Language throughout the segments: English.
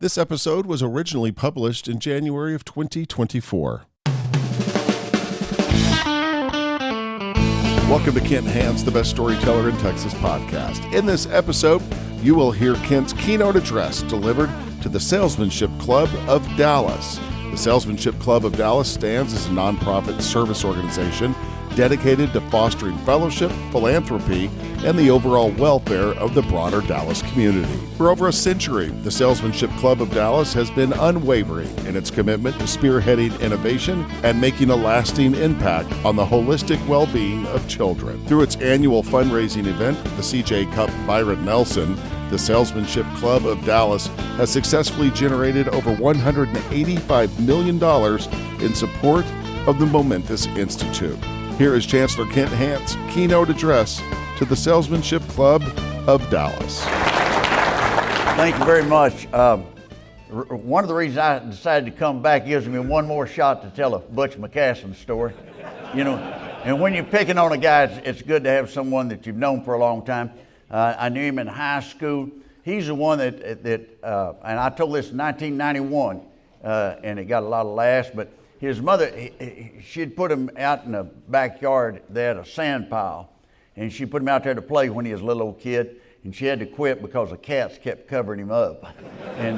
This episode was originally published in January of 2024. Welcome to Kent Hance, the best storyteller in Texas podcast. In this episode, you will hear Kent's keynote address delivered to the Salesmanship Club of Dallas. The Salesmanship Club of Dallas stands as a nonprofit service organization dedicated to fostering fellowship, philanthropy, and the overall welfare of the broader Dallas community. For over a century, the Salesmanship Club of Dallas has been unwavering in its commitment to spearheading innovation and making a lasting impact on the holistic well-being of children. Through its annual fundraising event, the CJ Cup Byron Nelson, the Salesmanship Club of Dallas has successfully generated over $185 million in support of the momentous institute. Here is Chancellor Kent Hance's keynote address to the Salesmanship Club of Dallas. Thank you very much. One of the reasons I decided to come back gives me one more shot to tell a Butch McCaslin story. You know, and when you're picking on a guy, it's good to have someone that you've known for a long time. I knew him in high school. He's the one that and I told this in 1991, and it got a lot of laughs, but his mother, she'd put him out in the backyard. They had a sand pile, and she put him out there to play when he was a little old kid, and she had to quit because the cats kept covering him up. And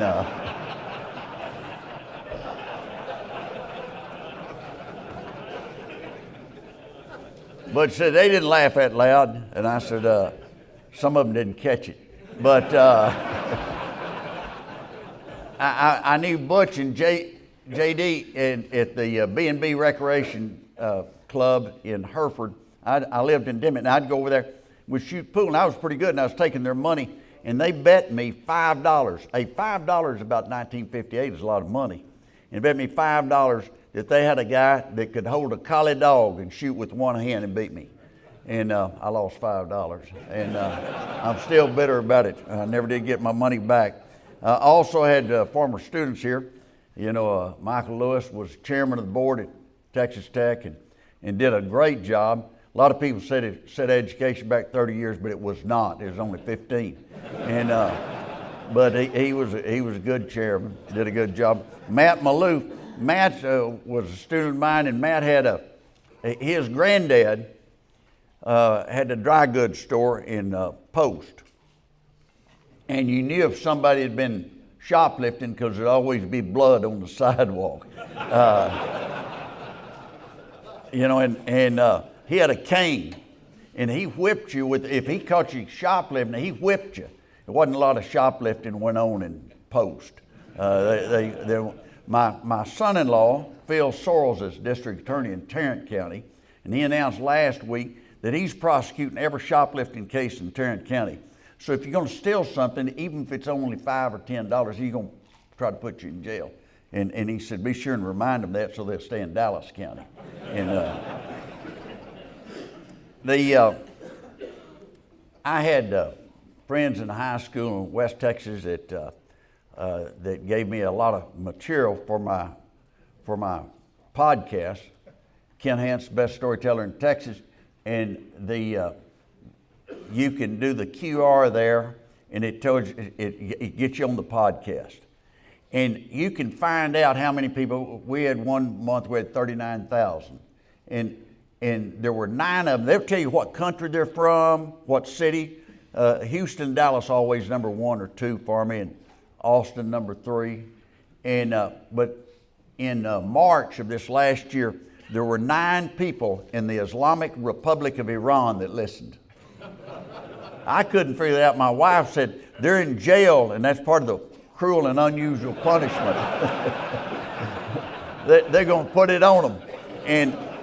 but said they didn't laugh that loud, and I said some of them didn't catch it. But I knew Butch and JD at the B&B Recreation Club in Hereford. I lived in Dimmitt, and I'd go over there, we'd shoot pool, and I was pretty good, and I was taking their money, and they bet me $5. Hey, $5 about 1958 is a lot of money. And they bet me $5 that they had a guy that could hold a collie dog and shoot with one hand and beat me. And I lost $5, and I'm still bitter about it. I never did get my money back. I also had former students here. You know, Michael Lewis was chairman of the board at Texas Tech and did a great job. A lot of people said it set education back 30 years, but it was not. It was only 15. And but he was a good chairman. Did a good job. Matt Maloof. Matt was a student of mine, and Matt had his granddad had a dry goods store in Post, and you knew if somebody had been shoplifting because there'd always be blood on the sidewalk. You know, and he had a cane, and he whipped you if he caught you shoplifting, he whipped you. There wasn't a lot of shoplifting went on in Post. My son-in-law, Phil Sorrells, is district attorney in Tarrant County, and he announced last week that he's prosecuting every shoplifting case in Tarrant County. So if you're going to steal something, even if it's only $5 or $10, he's going to try to put you in jail. And he said, be sure and remind them that so they'll stay in Dallas County. And I had friends in high school in West Texas that gave me a lot of material for my podcast, Kent Hance, best storyteller in Texas, and you can do the QR there, and it tells you, it gets you on the podcast. And you can find out how many people. We had one month we had 39,000, and there were 9 of them. They'll tell you what country they're from, what city. Houston, Dallas always number 1 or 2 for me, and Austin number 3. And but in March of this last year, there were 9 people in the Islamic Republic of Iran that listened. I couldn't figure that out. My wife said they're in jail, and that's part of the cruel and unusual punishment. They're going to put it on them.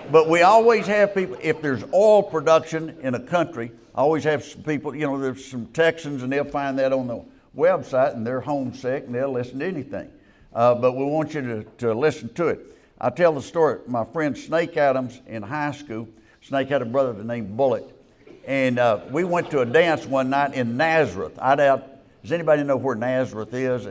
But we always have people, if there's oil production in a country, I always have some people, you know, there's some Texans, and they'll find that on the website, and they're homesick, and they'll listen to anything. But we want you to listen to it. I tell the story. My friend Snake Adams in high school, Snake had a brother named Bullet, and we went to a dance one night in Nazareth. I doubt, does anybody know where Nazareth is?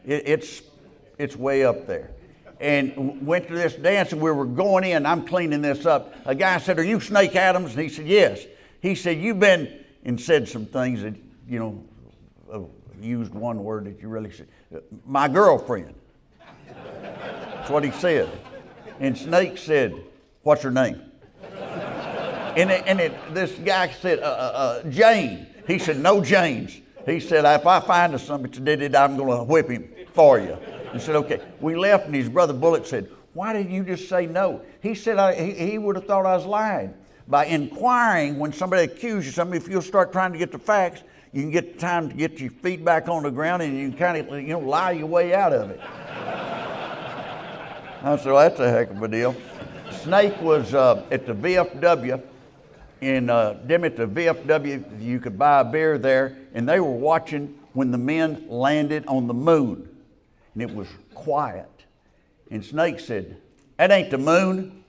It's way up there. And went to this dance, and we were going in. I'm cleaning this up. A guy said, "Are you Snake Adams?" And he said, "Yes." He said, "You've been," and said some things that, you know, used one word that you really should. My girlfriend. That's what he said. And Snake said, what's her name? This guy said, Jane. He said, no Janes. He said, if I find somebody that did it, I'm going to whip him for you. He said, okay. We left, and his brother Bullet said, why didn't you just say no? He said, he would have thought I was lying. By inquiring, when somebody accuses you of something, if you'll start trying to get the facts, you can get time to get your feet back on the ground, and you can kind of, lie your way out of it. I said, well, that's a heck of a deal. Snake was at the VFW. In them at the VFW, you could buy a beer there, and they were watching when the men landed on the moon, and it was quiet. And Snake said, that ain't the moon.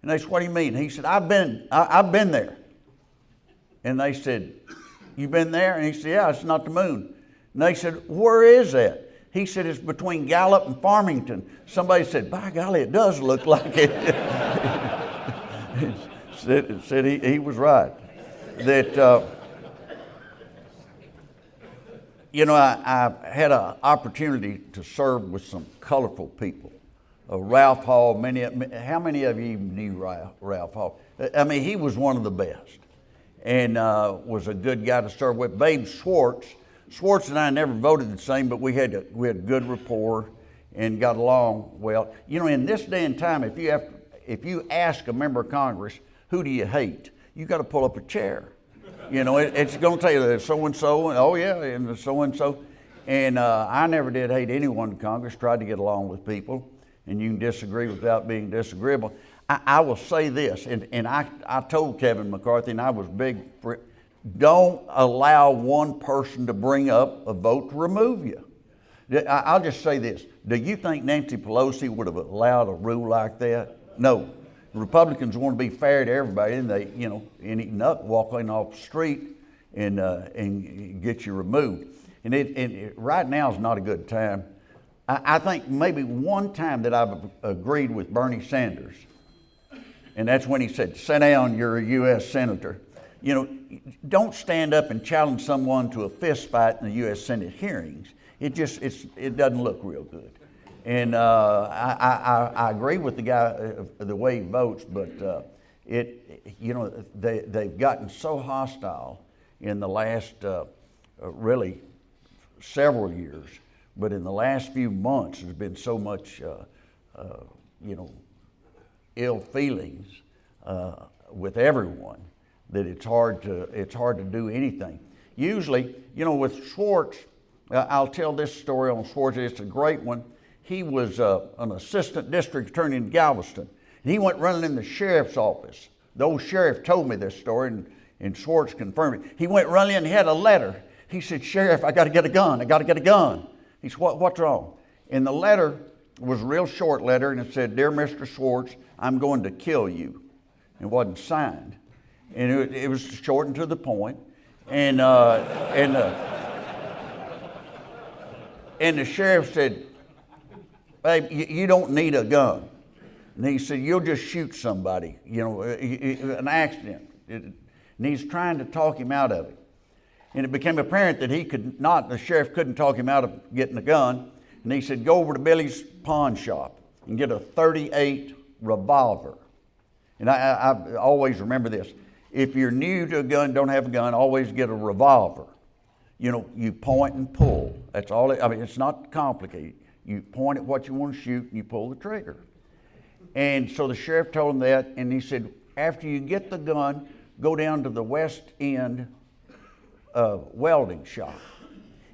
And they said, what do you mean? He said, I've been there. And they said, you been there? And he said, yeah, it's not the moon. And they said, where is that? He said, it's between Gallup and Farmington. Somebody said, by golly, it does look like it. said he was right. That, I had an opportunity to serve with some colorful people. Ralph Hall, how many of you knew Ralph Hall? I mean, he was one of the best and was a good guy to serve with. Babe Schwartz and I never voted the same, but we had good rapport and got along well. In this day and time, if you ask a member of Congress, who do you hate? You got to pull up a chair. It's going to tell you so-and-so, and oh yeah, and so-and-so. And I never did hate anyone in Congress, tried to get along with people, and you can disagree without being disagreeable. I will say this, and I told Kevin McCarthy, and I was big for it, don't allow one person to bring up a vote to remove you. I'll just say this. Do you think Nancy Pelosi would have allowed a rule like that? No. Republicans want to be fair to everybody, and they, any nut walking off the street and get you removed. And right now is not a good time. I think maybe one time that I've agreed with Bernie Sanders, and that's when he said, sit down, you're a U.S. Senator. Don't stand up and challenge someone to a fist fight in the U.S. Senate hearings. It doesn't look real good. And I agree with the guy, the way he votes, but they've gotten so hostile in the last really several years, but in the last few months there's been so much ill feelings with everyone that it's hard to do anything. Usually, with Schwartz, I'll tell this story on Schwartz. It's a great one. He was an assistant district attorney in Galveston. And he went running in the sheriff's office. The old sheriff told me this story, and Schwartz confirmed it. He went running and he had a letter. He said, Sheriff, I got to get a gun. I got to get a gun. He said, what's wrong? And the letter was a real short letter, and it said, Dear Mr. Schwartz, I'm going to kill you. It wasn't signed. And it was short and to the point. And the sheriff said, Babe, you don't need a gun. And he said, you'll just shoot somebody, an accident. And he's trying to talk him out of it. And it became apparent that the sheriff couldn't talk him out of getting a gun. And he said, go over to Billy's pawn shop and get a .38 revolver. And I always remember this. If you're new to a gun, don't have a gun, always get a revolver. You point and pull. That's all. It's not complicated. You point at what you want to shoot and you pull the trigger. And so the sheriff told him that, and he said, after you get the gun, go down to the West End welding shop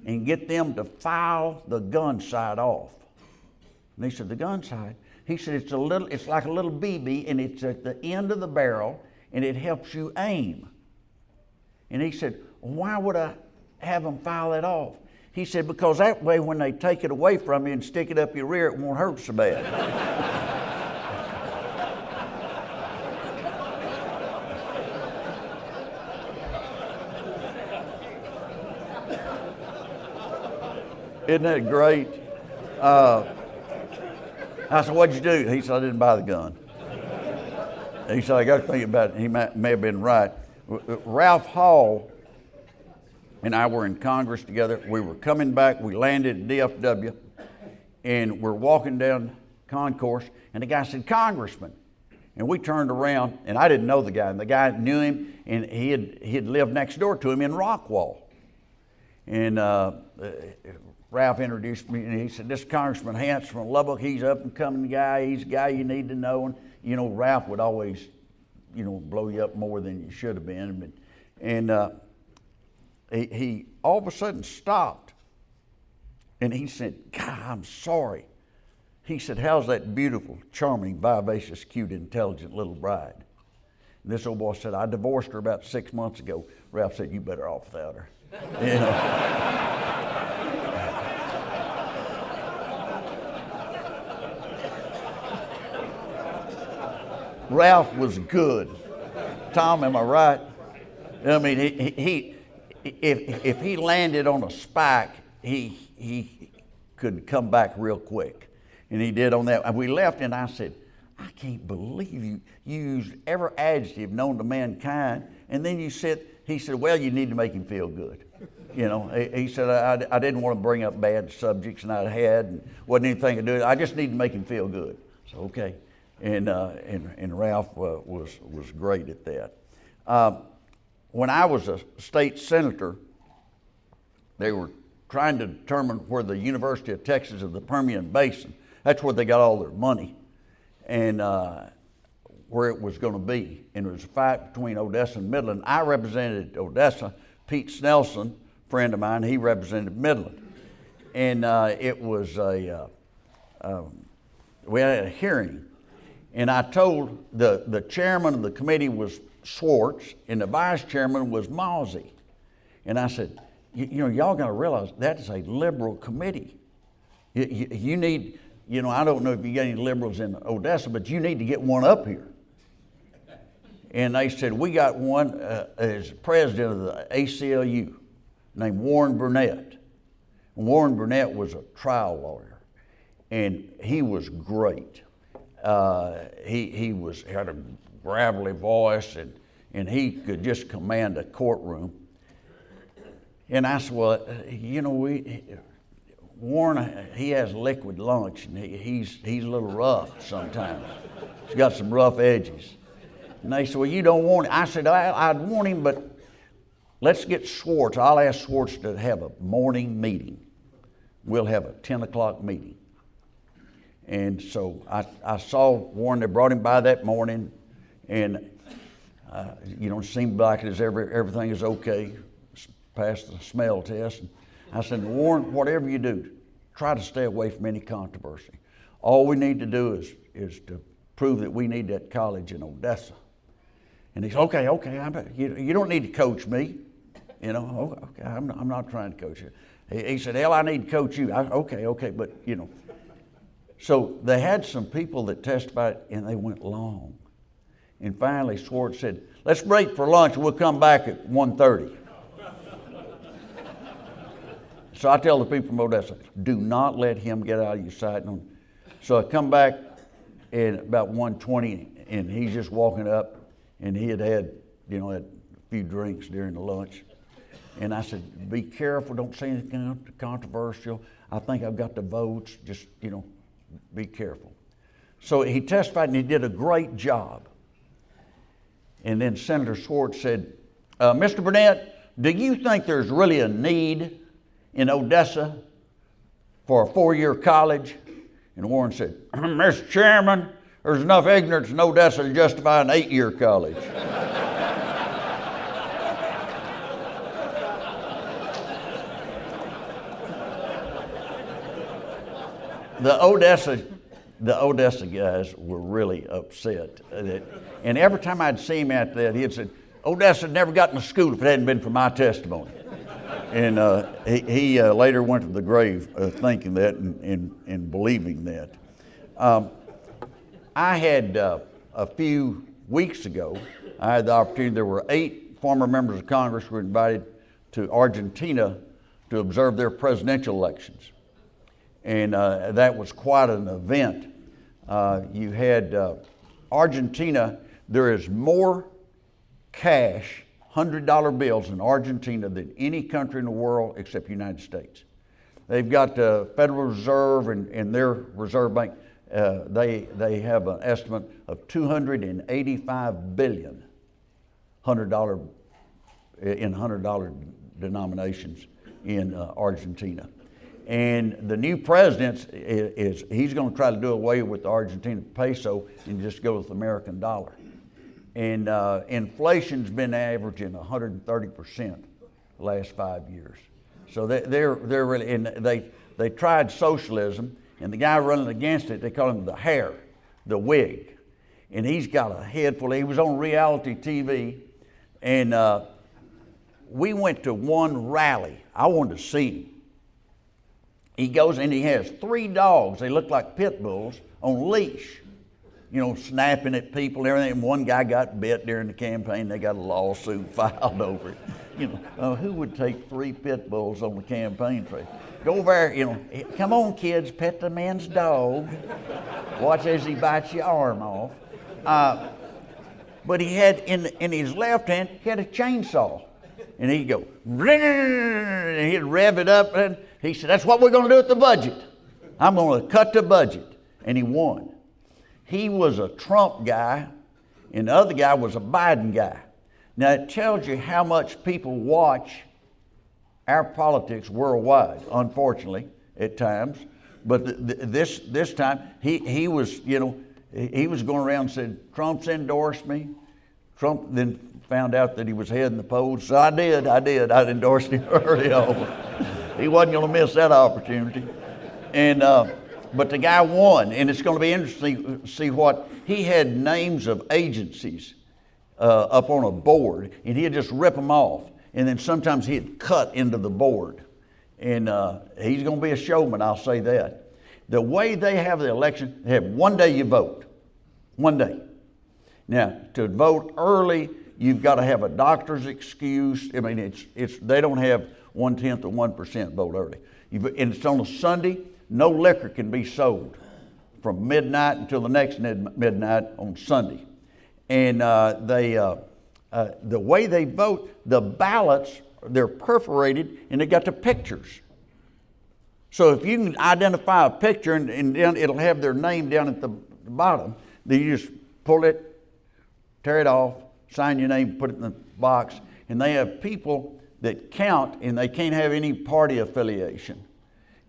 and get them to file the gun sight off. And he said, the gun sight? He said, it's like a little BB, and it's at the end of the barrel, and it helps you aim. And he said, why would I have them file it off? He said, because that way when they take it away from you and stick it up your rear, it won't hurt so bad. Isn't that great? I said, what'd you do? He said, I didn't buy the gun. He said, I got to think about it. He may have been right. Ralph Hall and I were in Congress together. We were coming back. We landed at DFW, and we're walking down concourse, and the guy said, "Congressman." And we turned around, and I didn't know the guy, and the guy knew him, and he had lived next door to him in Rockwall. And Ralph introduced me, and he said, "This is Congressman Hance from Lubbock. He's up and coming guy. He's a guy you need to know." And you know, Ralph would always, blow you up more than you should have been. And he all of a sudden stopped, and he said, "God, I'm sorry." He said, "How's that beautiful, charming, vivacious, cute, intelligent little bride?" And this old boy said, "I divorced her about 6 months ago." Ralph said, "You better off without her." Ralph was good. Tom, am I right? I mean, if he landed on a spike, he could come back real quick. And he did on that. And we left, and I said, "I can't believe you used every adjective known to mankind." And then he said, "Well, you need to make him feel good." He said, I didn't want to bring up bad subjects, and I had, and wasn't anything to do. I just need to make him feel good. So, okay. And Ralph was great at that. When I was a state senator, they were trying to determine where the University of Texas of the Permian Basin, that's where they got all their money, and where it was going to be. And it was a fight between Odessa and Midland. I represented Odessa. Pete Snelson, friend of mine, he represented Midland. And it was we had a hearing. And I told the chairman of the committee was Schwartz, and the vice chairman was Mosey. And I said, y'all got to realize that is a liberal committee. You need, I don't know if you got any liberals in Odessa, but you need to get one up here. And they said, we got one as president of the ACLU named Warren Burnett. And Warren Burnett was a trial lawyer, and he was great. He had a gravelly voice, and he could just command a courtroom. And I said, well, Warren, he has liquid lunch, and he's a little rough sometimes. He's got some rough edges. And they said, well, you don't want him. I said, I'd want him, but let's get Schwartz. I'll ask Schwartz to have a morning meeting. We'll have a 10 o'clock meeting. And so I saw Warren. They brought him by that morning, and it seemed like everything is okay. Passed the smell test. And I said, Warren, whatever you do, try to stay away from any controversy. All we need to do is to prove that we need that college in Odessa. And he said, okay, you don't need to coach me. Okay, I'm not trying to coach you. He said, hell, I need to coach you. Okay, but So they had some people that testified, and they went long. And finally, Schwartz said, let's break for lunch, and we'll come back at 1:30. So I tell the people from Odessa, do not let him get out of your sight. So I come back at about 1:20, and he's just walking up, and he had a few drinks during the lunch. And I said, be careful, don't say anything controversial. I think I've got the votes, just, be careful. So he testified, and he did a great job. And then Senator Schwartz said, Mr. Burnett, do you think there's really a need in Odessa for a 4-year college? And Warren said, Mr. Chairman, there's enough ignorance in Odessa to justify an 8-year college. The Odessa guys were really upset. And every time I'd see him after that, he'd said, Odessa had never gotten to school if it hadn't been for my testimony. And he later went to the grave thinking that and believing that. I had a few weeks ago, I had the opportunity, there were 8 former members of Congress who were invited to Argentina to observe their presidential elections. And that was quite an event. You had Argentina, there is more cash $100 bills in Argentina than any country in the world except the United States. They've got the Federal Reserve and their Reserve Bank. They have an estimate of $285 billion $100 denominations in Argentina. And the new president he's going to try to do away with the Argentine peso and just go with the American dollar. And inflation's been averaging 130% the last 5 years. So they're really, and they tried socialism, and the guy running against it, they call him the hair, the wig. And he's got a head full. He was on reality TV, and we went to one rally. I wanted to see him. He goes and he has 3 dogs. They look like pit bulls on leash, snapping at people and everything. And one guy got bit during the campaign. They got a lawsuit filed over it. Who would take 3 pit bulls on the campaign trail? Go over there, come on kids, pet the man's dog. Watch as he bites your arm off. But he had in his left hand, he had a chainsaw. And he'd go, and he'd rev it up. And he said, that's what we're going to do with the budget. I'm going to cut the budget. And he won. He was a Trump guy, and the other guy was a Biden guy. Now, it tells you how much people watch our politics worldwide, unfortunately, at times. But this time, he was going around and said, Trump's endorsed me. Trump then found out that he was heading the polls. So I did. I endorsed him early on. He wasn't going to miss that opportunity. And but the guy won, and it's going to be interesting to see what he had names of agencies up on a board, and he'd just rip them off, and then sometimes he'd cut into the board. And he's going to be a showman, I'll say that. The way they have the election, they have one day you vote, one day. Now, to vote early, you've got to have a doctor's excuse. I mean, they don't have 1/10 of 1% vote early. And it's on a Sunday. No liquor can be sold from midnight until the next midnight on Sunday. And the way they vote, the ballots, they're perforated and they got the pictures. So if you can identify a picture and then it'll have their name down at the bottom, then you just pull it, tear it off, sign your name, put it in the box. And they have people that count, and they can't have any party affiliation.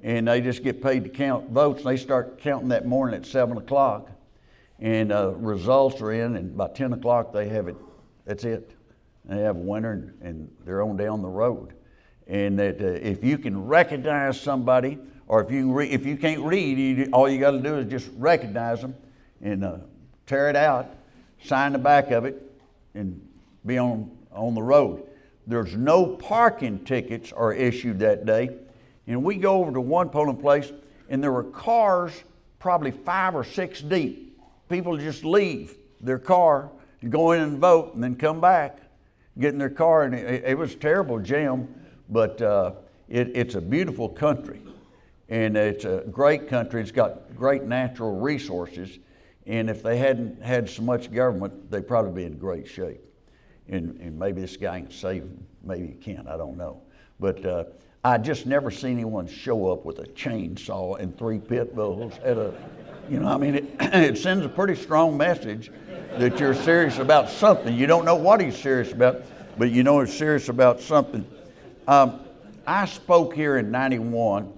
And they just get paid to count votes. And they start counting that morning at 7 o'clock. And results are in, and by 10 o'clock they have it. That's it. They have a winner, and they're on down the road. And that if you can recognize somebody, or if you can't read, all you got to do is just recognize them and tear it out, sign the back of it, and be on the road. There's no parking tickets are issued that day. And we go over to one polling place, and there were cars probably 5 or 6 deep. People just leave their car, go in and vote, and then come back, get in their car. And it was a terrible jam, but it's a beautiful country. And it's a great country. It's got great natural resources. And if they hadn't had so much government, they'd probably be in great shape. And maybe this guy can save them. Maybe he can't. I don't know. But I just never seen anyone show up with a chainsaw and 3 pit bulls at a, it sends a pretty strong message that you're serious about something. You don't know what he's serious about, but you know he's serious about something. I spoke here in 91.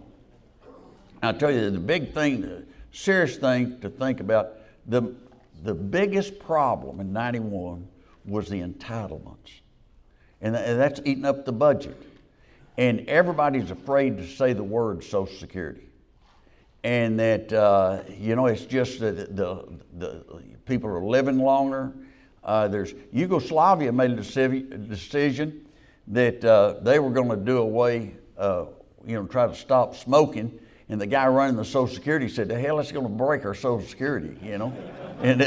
I'll tell you the big thing, the serious thing to think about, the biggest problem in 91 was the entitlements. And that's eating up the budget. And everybody's afraid to say the word Social Security. And that, it's just the people are living longer. Yugoslavia made a decision that they were going to do away, try to stop smoking. And the guy running the Social Security said, the hell, it's going to break our Social Security, And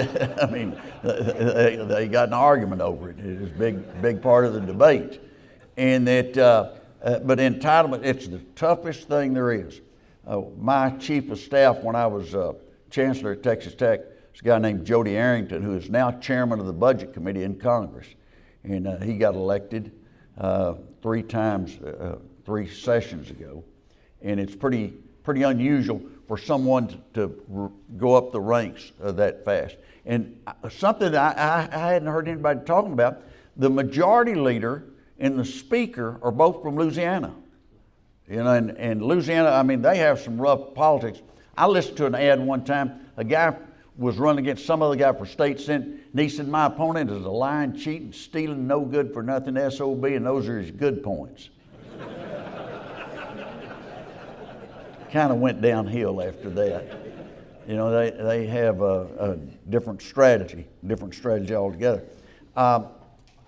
they got an argument over it. It was a big part of the debate. And that, but entitlement, it's the toughest thing there is. My chief of staff when I was chancellor at Texas Tech was a guy named Jody Arrington, who is now chairman of the Budget Committee in Congress. and he got elected 3 times, 3 sessions ago, and it's pretty unusual for someone to go up the ranks that fast. And something that I hadn't heard anybody talking about, the majority leader and the speaker are both from Louisiana. You know, and Louisiana, I mean, they have some rough politics. I listened to an ad one time. A guy was running against some other guy for state senate, and he said, "My opponent is a lying, cheating, stealing, no good for nothing SOB, and those are his good points." Kind of went downhill after that. You know, they have a different strategy altogether.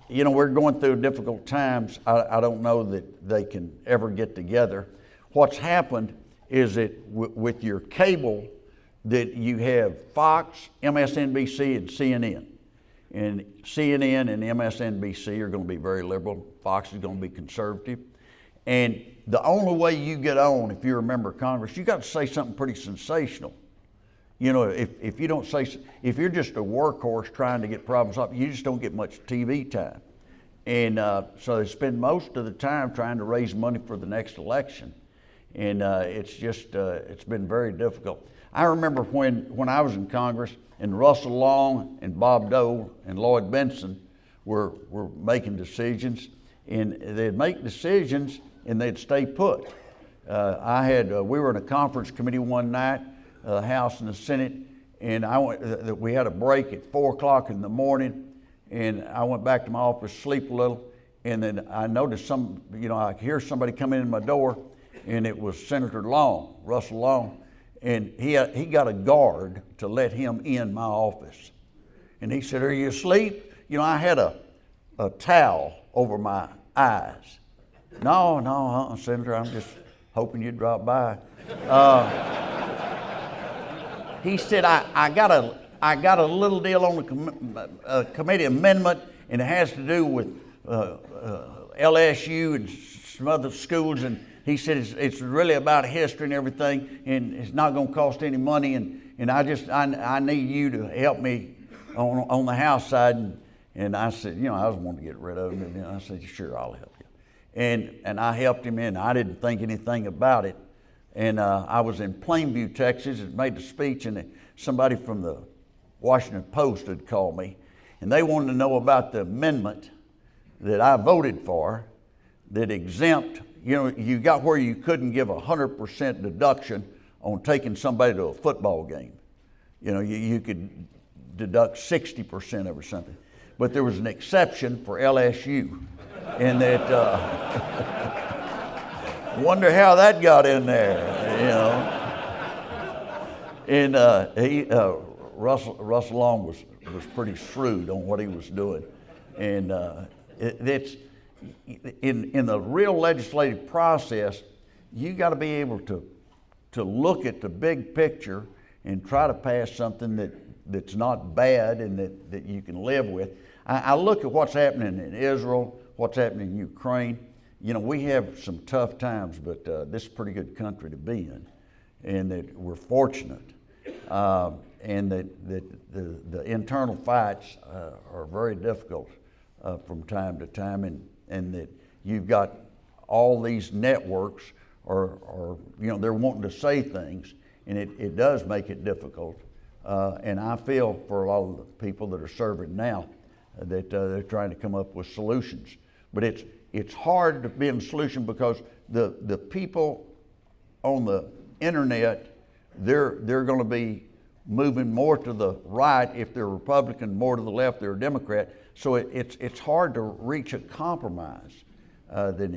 You know, we're going through difficult times. I don't know that they can ever get together. What's happened is that with your cable, that you have Fox, MSNBC, and CNN. And CNN and MSNBC are going to be very liberal. Fox is going to be conservative. And the only way you get on, if you're a member of Congress, you got to say something pretty sensational. You know, if you don't say, if you're just a workhorse trying to get problems up, you just don't get much TV time. And so they spend most of the time trying to raise money for the next election. And it's just, it's been very difficult. I remember when I was in Congress and Russell Long and Bob Dole and Lloyd Benson were making decisions, and they'd make decisions and they'd stay put. We were in a conference committee one night, the House and the Senate, and we had a break at 4 o'clock in the morning, and I went back to my office, sleep a little, and then I noticed I could hear somebody come in my door, and it was Senator Long, Russell Long, and he got a guard to let him in my office. And he said, "Are you asleep?" You know, I had a towel over my eyes. No, Senator, I'm just hoping you'd drop by. He said, I got a little deal on the committee amendment, and it has to do with LSU and some other schools, and he said it's really about history and everything, and it's not going to cost any money, and I need you to help me on the House side. And I said, I was wanting to get rid of him, and I said, "Sure, I'll help you." And I helped him, and I didn't think anything about it. And I was in Plainview, Texas, and made the speech, and somebody from the Washington Post had called me, and they wanted to know about the amendment that I voted for that exempt, you got where you couldn't give 100% deduction on taking somebody to a football game. You could deduct 60% of or something. But there was an exception for LSU, and that wonder how that got in there, And Russell Long was pretty shrewd on what he was doing, and it's in the real legislative process. You got to be able to look at the big picture and try to pass something that's not bad and that you can live with. I look at what's happening in Israel, what's happening in Ukraine. We have some tough times, but this is a pretty good country to be in, and that we're fortunate, and that the internal fights are very difficult from time to time, and that you've got all these networks are they're wanting to say things, and it does make it difficult. And I feel for a lot of the people that are serving now that they're trying to come up with solutions. But it's hard to be in a solution because the people on the internet, they're going to be moving more to the right if they're Republican, more to the left they're Democrat. So it's hard to reach a compromise than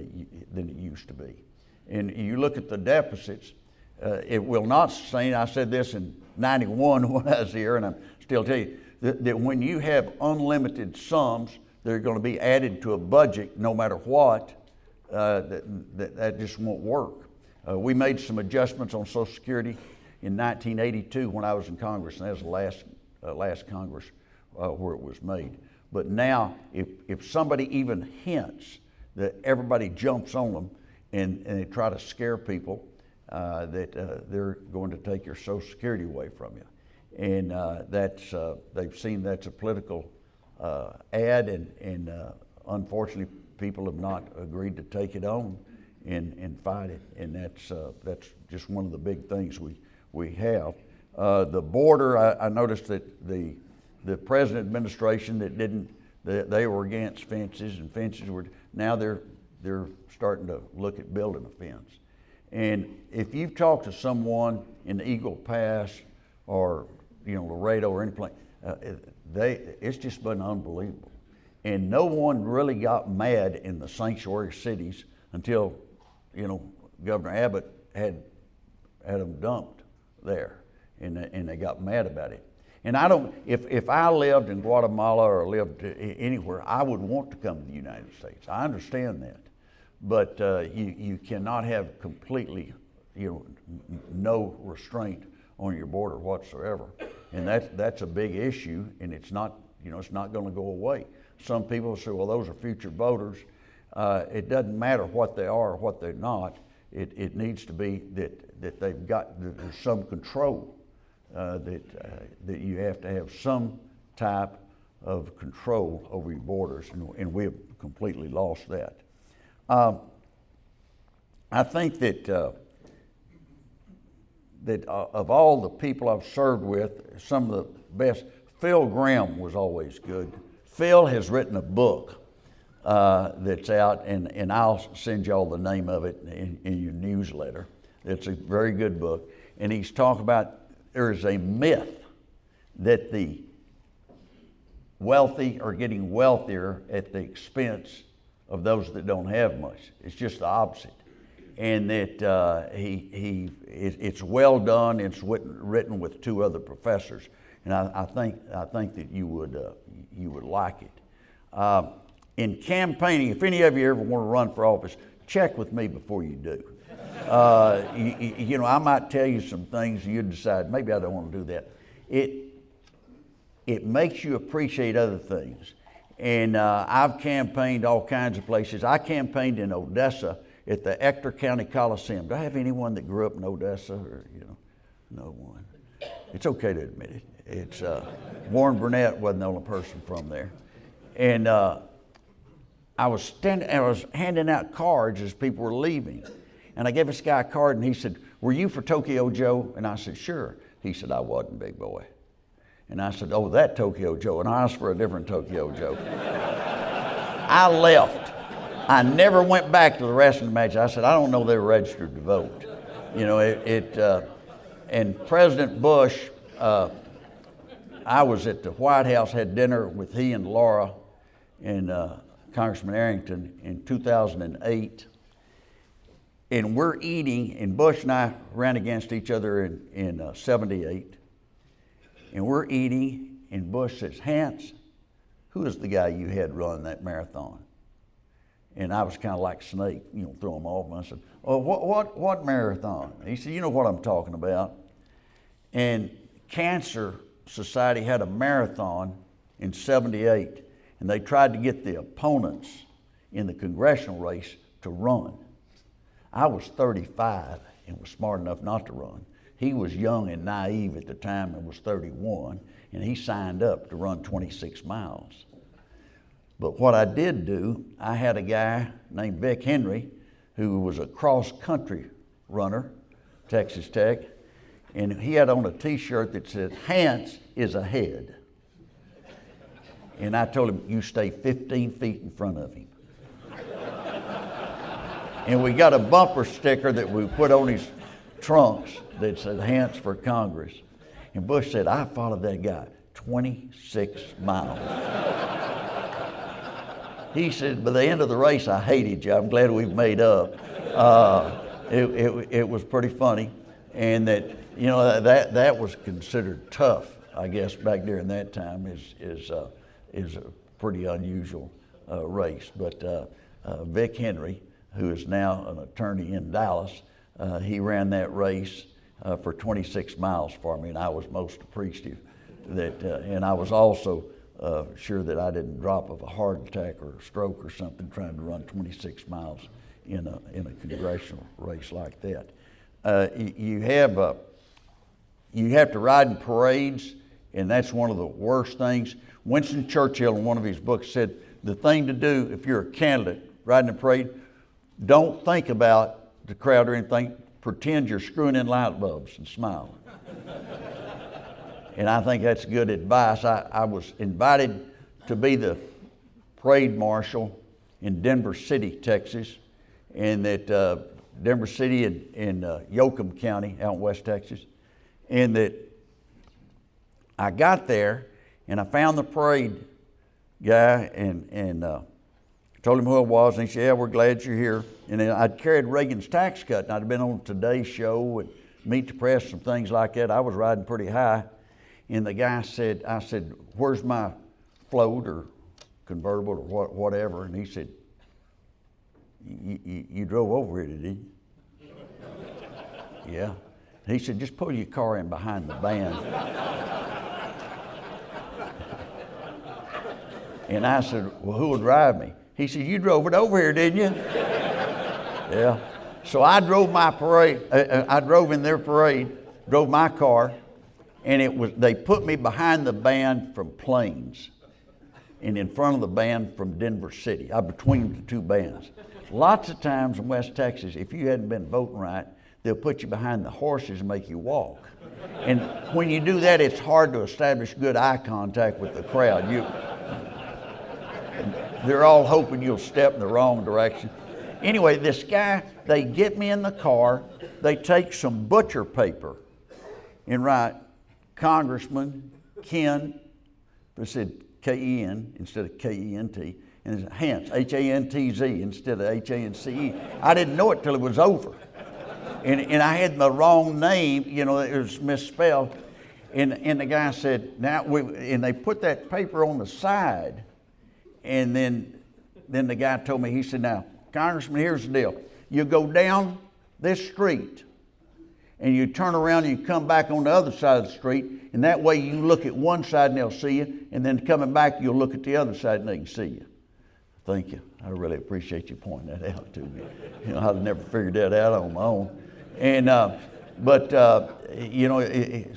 it used to be. And you look at the deficits, it will not sustain. I said this in 91 when I was here, and I'm still telling you that when you have unlimited sums that are going to be added to a budget no matter what, that just won't work. We made some adjustments on Social Security in 1982 when I was in Congress, and that was the last Congress where it was made. But now, if somebody even hints that everybody jumps on them and they try to scare people that they're going to take your Social Security away from you. And they've seen that's a political ad, and unfortunately, people have not agreed to take it on and fight it, and that's just one of the big things we have. The border, I noticed that the present administration they were against fences, and fences were, now they're starting to look at building a fence. And if you've talked to someone in Eagle Pass or Laredo or any place, it's just been unbelievable. And no one really got mad in the sanctuary cities until Governor Abbott had them dumped there, and they got mad about it. And if I lived in Guatemala or lived anywhere, I would want to come to the United States. I understand that. But you cannot have completely, no restraint on your border whatsoever. And that's a big issue, and it's not going to go away. Some people say, well, those are future voters. It doesn't matter what they are or what they're not. It needs to be that there's some control. That you have to have some type of control over your borders, and we have completely lost that. I think that of all the people I've served with, some of the best, Phil Graham was always good. Phil has written a book that's out, and I'll send y'all the name of it in your newsletter. It's a very good book, and he's talking about there is a myth that the wealthy are getting wealthier at the expense of those that don't have much. It's just the opposite, and that it's well done. It's written with two other professors, and I think that you would like it. In campaigning, if any of you ever want to run for office, check with me before you do. I might tell you some things you decide maybe I don't want to do that. It makes you appreciate other things. And I've campaigned all kinds of places. I campaigned in Odessa at the Ector County Coliseum. Do I have anyone that grew up in Odessa? Or no one. It's okay to admit it. It's Warren Burnett wasn't the only person from there. And I was handing out cards as people were leaving. And I gave this guy a card, and he said, "Were you for Tokyo Joe?" And I said, "Sure." He said, "I wasn't, big boy." And I said, "Oh, that Tokyo Joe." And I asked for a different Tokyo Joe. I left. I never went back to the rest of the match. I said, "I don't know they were registered to vote." And President Bush, I was at the White House, had dinner with he and Laura and Congressman Arrington in 2008. And we're eating, and Bush and I ran against each other in 78. And we're eating, and Bush says, "Hance, who is the guy you had run that marathon?" And I was kind of like Snake, throw him off. And I said, "Oh, what marathon?" He said, "You know what I'm talking about." And Cancer Society had a marathon in 78, and they tried to get the opponents in the congressional race to run. I was 35 and was smart enough not to run. He was young and naive at the time and was 31, and he signed up to run 26 miles. But what I did do, I had a guy named Vic Henry who was a cross-country runner, Texas Tech, and he had on a T-shirt that said, "Hance is ahead." And I told him, "You stay 15 feet in front of him." And we got a bumper sticker that we put on his trunks that said "Hance for Congress." And Bush said, "I followed that guy 26 miles. He said, "By the end of the race, I hated you. I'm glad we've made up." It was pretty funny. And that was considered tough, I guess, back during that time is a pretty unusual race. But Vic Henry, who is now an attorney in Dallas, he ran that race for 26 miles for me, and I was most appreciative that, and I was also sure that I didn't drop of a heart attack or a stroke or something trying to run 26 miles in a congressional race like that. You have to ride in parades, and that's one of the worst things. Winston Churchill, in one of his books, said the thing to do if you're a candidate riding a parade, don't think about the crowd or anything. Pretend you're screwing in light bulbs and smile. And I think that's good advice. I was invited to be the parade marshal in Denver City, Texas, and that Denver City in Yoakum County out in West Texas, and that I got there and I found the parade guy and told him who I was, and he said, "Yeah, we're glad you're here." And then I'd carried Reagan's tax cut, and I'd been on Today's Show and Meet the Press and things like that. I was riding pretty high, and the guy said, I said, "Where's my float or convertible or whatever?" And he said, you drove over here, did you?" "Yeah." He said, "Just pull your car in behind the band." And I said, "Well, who will drive me?" He said, "You drove it over here, didn't you?" Yeah. So I drove my parade. I drove in their parade, drove my car, and they put me behind the band from Plains and in front of the band from Denver City. I'm between the two bands. Lots of times in West Texas, if you hadn't been voting right, they'll put you behind the horses and make you walk. And when you do that, it's hard to establish good eye contact with the crowd. They're all hoping you'll step in the wrong direction. Anyway, this guy, they get me in the car, they take some butcher paper and write Congressman Ken, they said K-E-N instead of K-E-N-T, and it's Hance, H-A-N-T-Z instead of H-A-N-C-E. I didn't know it till it was over. And I had the wrong name, it was misspelled. And the guy said, and they put that paper on the side. And then the guy told me, he said, "Now, Congressman, here's the deal. You go down this street and you turn around and you come back on the other side of the street, and that way you look at one side and they'll see you, and then coming back you'll look at the other side and they can see you." Thank you. I really appreciate you pointing that out to me. I'd never figured that out on my own. And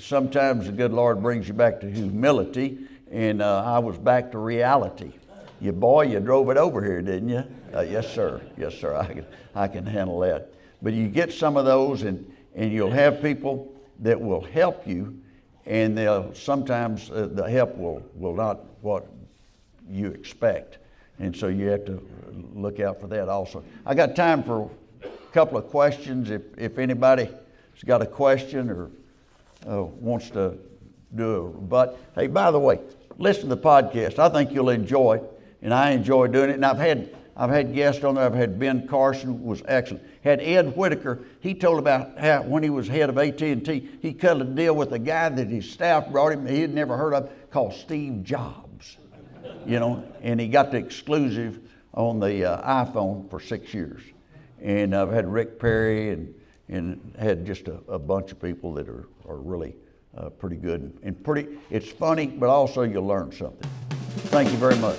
sometimes the good Lord brings you back to humility, and I was back to reality. You drove it over here, didn't you? Yes, sir. Yes, sir. I can handle that. But you get some of those, and you'll have people that will help you, and sometimes the help will not what you expect. And so you have to look out for that also. I got time for a couple of questions. If anybody's got a question or wants to do a rebut. Hey, by the way, listen to the podcast. I think you'll enjoy, and I enjoy doing it. And I've had guests on there. I've had Ben Carson, was excellent. Had Ed Whitaker. He told about how when he was head of AT&T, he cut a deal with a guy that his staff brought him that he had never heard of called Steve Jobs. And he got the exclusive on the iPhone for 6 years. And I've had Rick Perry and had just a bunch of people that are really pretty good and it's funny, but also you'll learn something. Thank you very much.